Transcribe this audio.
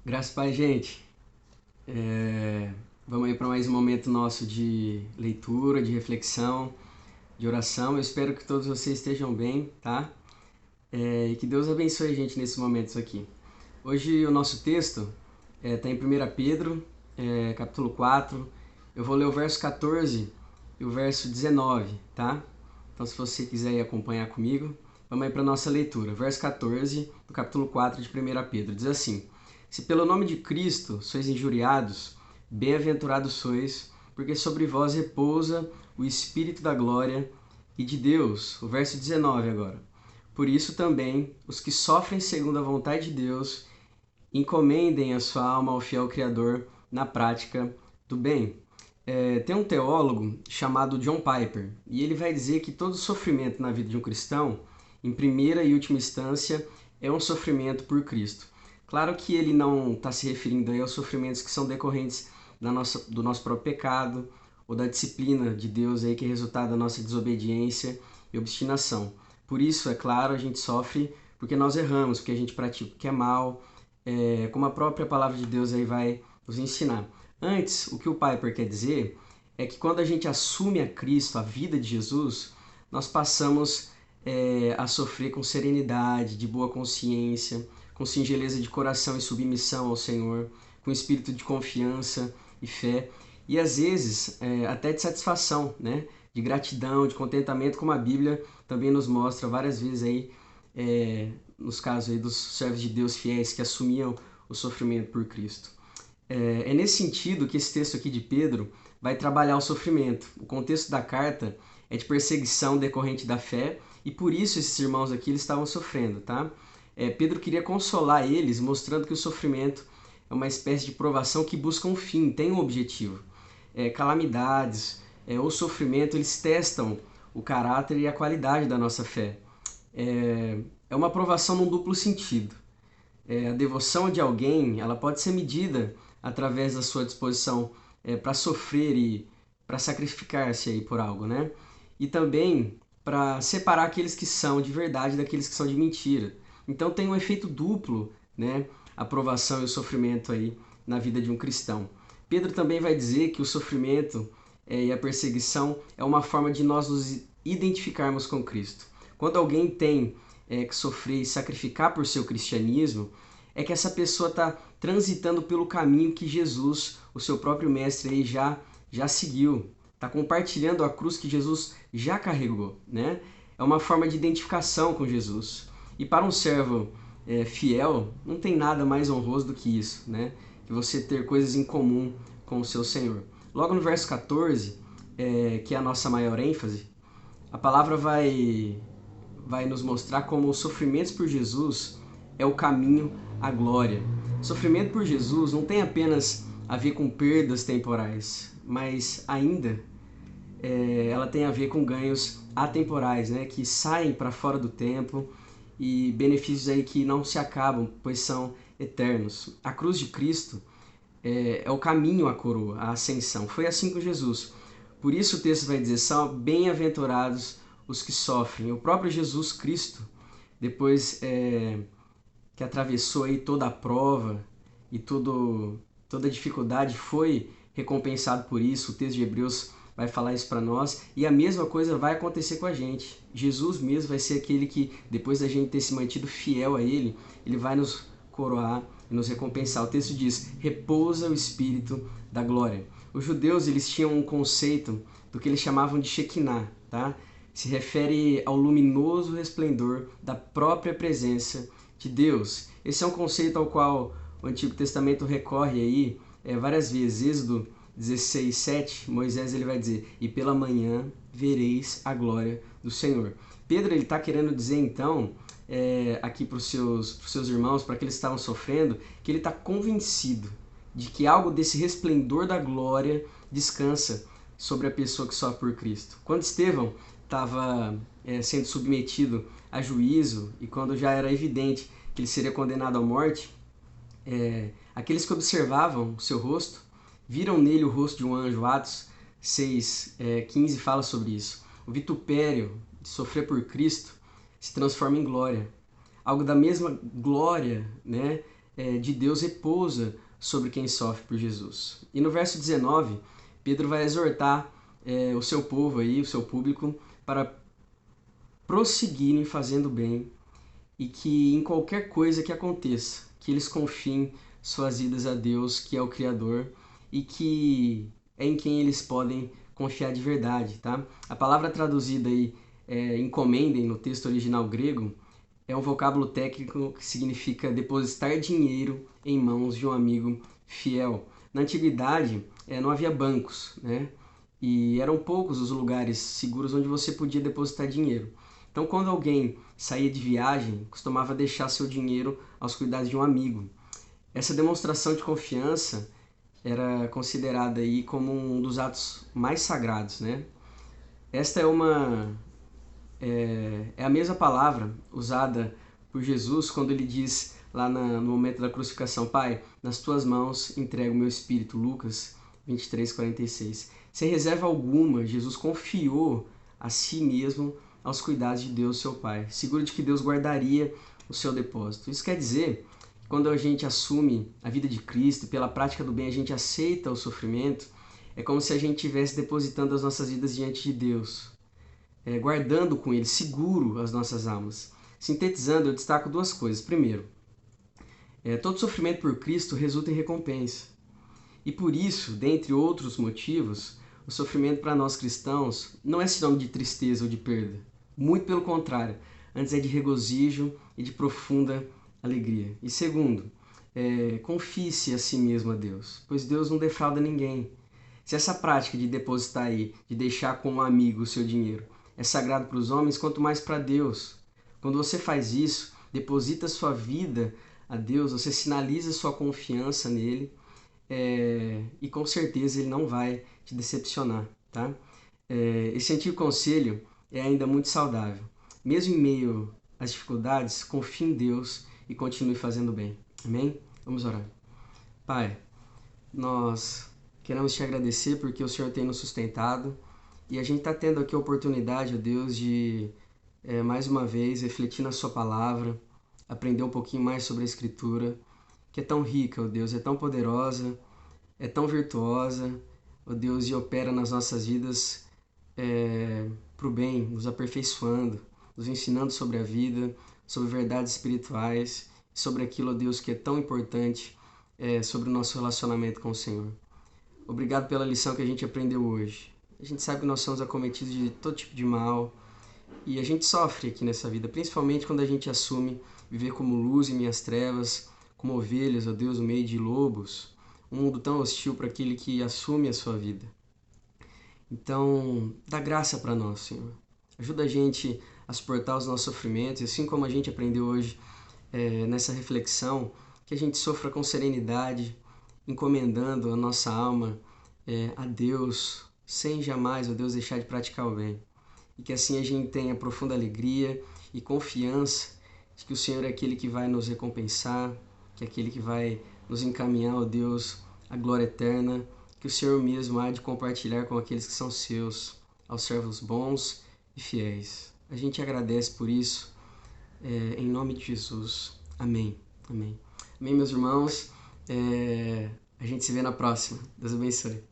Graças a Pai, gente. Vamos aí para mais um momento nosso de leitura, de reflexão, de oração. Eu espero que todos vocês estejam bem, tá? E que Deus abençoe a gente nesses momentos aqui. Hoje o nosso texto está em 1 Pedro, capítulo 4. Eu vou ler o verso 14 e o verso 19, tá? Então se você quiser ir acompanhar comigo, vamos aí para a nossa leitura. Verso 14 do capítulo 4 de 1 Pedro. Diz assim: Se pelo nome de Cristo sois injuriados, bem-aventurados sois, porque sobre vós repousa o Espírito da glória e de Deus. O verso 19 agora. Por isso também, os que sofrem segundo a vontade de Deus, encomendem a sua alma ao fiel Criador na prática do bem. Tem um teólogo chamado John Piper, e ele vai dizer que todo sofrimento na vida de um cristão, em primeira e última instância, é um sofrimento por Cristo. Claro que ele não está se referindo aí aos sofrimentos que são decorrentes do nosso próprio pecado, ou da disciplina de Deus aí, que é resultado da nossa desobediência e obstinação. Por isso, é claro, a gente sofre porque nós erramos, porque a gente pratica o que é mal, como a própria palavra de Deus aí vai nos ensinar. Antes, o que o Piper quer dizer é que quando a gente assume a Cristo, a vida de Jesus, nós passamos a sofrer com serenidade, de boa consciência, com singeleza de coração e submissão ao Senhor, com espírito de confiança e fé, e às vezes até de satisfação, né? De gratidão, de contentamento, como a Bíblia também nos mostra várias vezes aí, nos casos aí dos servos de Deus fiéis que assumiam o sofrimento por Cristo. É nesse sentido que esse texto aqui de Pedro vai trabalhar o sofrimento. O contexto da carta é de perseguição decorrente da fé e por isso esses irmãos aqui eles estavam sofrendo, tá? Pedro queria consolar eles, mostrando que o sofrimento é uma espécie de provação que busca um fim, tem um objetivo. Calamidades ou sofrimento, eles testam o caráter e a qualidade da nossa fé. É uma provação num duplo sentido. A devoção de alguém, ela pode ser medida através da sua disposição para sofrer e para sacrificar-se aí por algo, né? E também para separar aqueles que são de verdade daqueles que são de mentira. Então tem um efeito duplo, né? A provação e o sofrimento aí na vida de um cristão. Pedro também vai dizer que o sofrimento e a perseguição é uma forma de nós nos identificarmos com Cristo. Quando alguém tem que sofrer e sacrificar por seu cristianismo, é que essa pessoa está transitando pelo caminho que Jesus, o seu próprio mestre, aí já seguiu. Está compartilhando a cruz que Jesus já carregou, né? É uma forma de identificação com Jesus. E para um servo fiel, não tem nada mais honroso do que isso, né? Que você ter coisas em comum com o seu Senhor. Logo no verso 14, que é a nossa maior ênfase, a palavra vai nos mostrar como os sofrimentos por Jesus é o caminho à glória. Sofrimento por Jesus não tem apenas a ver com perdas temporais, mas ainda ela tem a ver com ganhos atemporais, né, que saem para fora do tempo e benefícios aí que não se acabam, pois são eternos. A cruz de Cristo é o caminho à coroa, à ascensão. Foi assim com Jesus. Por isso o texto vai dizer, são bem-aventurados os que sofrem. O próprio Jesus Cristo, depois que atravessou aí toda a prova e toda a dificuldade, foi recompensado por isso. O texto de Hebreus vai falar isso para nós, e a mesma coisa vai acontecer com a gente. Jesus mesmo vai ser aquele que, depois da gente ter se mantido fiel a Ele, Ele vai nos coroar e nos recompensar. O texto diz, repousa o Espírito da glória. Os judeus, eles tinham um conceito do que eles chamavam de Shekinah, tá? Se refere ao luminoso resplendor da própria presença de Deus. Esse é um conceito ao qual o Antigo Testamento recorre aí várias vezes. Êxodo 16, 7, Moisés ele vai dizer, e pela manhã vereis a glória do Senhor. Pedro ele está querendo dizer então, aqui para os seus irmãos, para aqueles que estavam sofrendo, que ele está convencido de que algo desse resplendor da glória descansa sobre a pessoa que sofre por Cristo. Quando Estevão estava sendo submetido a juízo e quando já era evidente que ele seria condenado à morte, aqueles que observavam o seu rosto viram nele o rosto de um anjo. Atos 6, 15 fala sobre isso. O vitupério de sofrer por Cristo se transforma em glória. Algo da mesma glória, né, de Deus repousa sobre quem sofre por Jesus. E no verso 19, Pedro vai exortar o seu povo aí, o seu público, para prosseguirem fazendo bem e que em qualquer coisa que aconteça, que eles confiem suas vidas a Deus, que é o Criador, e que é em quem eles podem confiar de verdade, tá? A palavra traduzida aí, encomendem, no texto original grego, é um vocábulo técnico que significa depositar dinheiro em mãos de um amigo fiel. Na antiguidade, não havia bancos, né? E eram poucos os lugares seguros onde você podia depositar dinheiro. Então, quando alguém saía de viagem, costumava deixar seu dinheiro aos cuidados de um amigo. Essa demonstração de confiança era considerada aí como um dos atos mais sagrados, né? Esta é a mesma palavra usada por Jesus quando ele diz lá no momento da crucificação: Pai, nas tuas mãos entrego o meu espírito. Lucas 23:46. Sem reserva alguma, Jesus confiou a si mesmo aos cuidados de Deus, seu Pai, seguro de que Deus guardaria o seu depósito. Isso quer dizer que quando a gente assume a vida de Cristo, pela prática do bem a gente aceita o sofrimento, é como se a gente estivesse depositando as nossas vidas diante de Deus, guardando com Ele, seguro as nossas almas. Sintetizando, eu destaco duas coisas. Primeiro, todo sofrimento por Cristo resulta em recompensa. E por isso, dentre outros motivos, o sofrimento para nós cristãos não é sinônimo de tristeza ou de perda. Muito pelo contrário, antes é de regozijo e de profunda alegria. E segundo, confie-se a si mesmo a Deus, pois Deus não defrauda ninguém. Se essa prática de depositar aí, de deixar com um amigo o seu dinheiro, é sagrado para os homens, quanto mais para Deus. Quando você faz isso, deposita sua vida a Deus, você sinaliza sua confiança nele, e com certeza ele não vai te decepcionar, tá? Esse antigo conselho é ainda muito saudável. Mesmo em meio às dificuldades, confie em Deus e continue fazendo bem. Amém? Vamos orar. Pai, nós queremos te agradecer porque o Senhor tem nos sustentado e a gente está tendo aqui a oportunidade, ó Deus, de mais uma vez refletir na sua palavra, aprender um pouquinho mais sobre a Escritura, que é tão rica, ó Deus, é tão poderosa, é tão virtuosa, ó Deus, e opera nas nossas vidas para o bem, nos aperfeiçoando, nos ensinando sobre a vida, sobre verdades espirituais, sobre aquilo, ó Deus, que é tão importante, sobre o nosso relacionamento com o Senhor. Obrigado pela lição que a gente aprendeu hoje. A gente sabe que nós somos acometidos de todo tipo de mal e a gente sofre aqui nessa vida, principalmente quando a gente assume viver como luz em minhas trevas, como ovelhas, ó Deus, no meio de lobos, um mundo tão hostil para aquele que assume a sua vida. Então, dá graça para nós, Senhor. Ajuda a gente a suportar os nossos sofrimentos, e assim como a gente aprendeu hoje nessa reflexão, que a gente sofra com serenidade, encomendando a nossa alma a Deus, sem jamais, ó Deus, deixar de praticar o bem. E que assim a gente tenha profunda alegria e confiança de que o Senhor é aquele que vai nos recompensar, que é aquele que vai nos encaminhar, ó Deus, à glória eterna, que o Senhor mesmo há de compartilhar com aqueles que são seus, aos servos bons e fiéis. A gente agradece por isso, em nome de Jesus. Amém. Amém. Amém, meus irmãos. A gente se vê na próxima. Deus abençoe.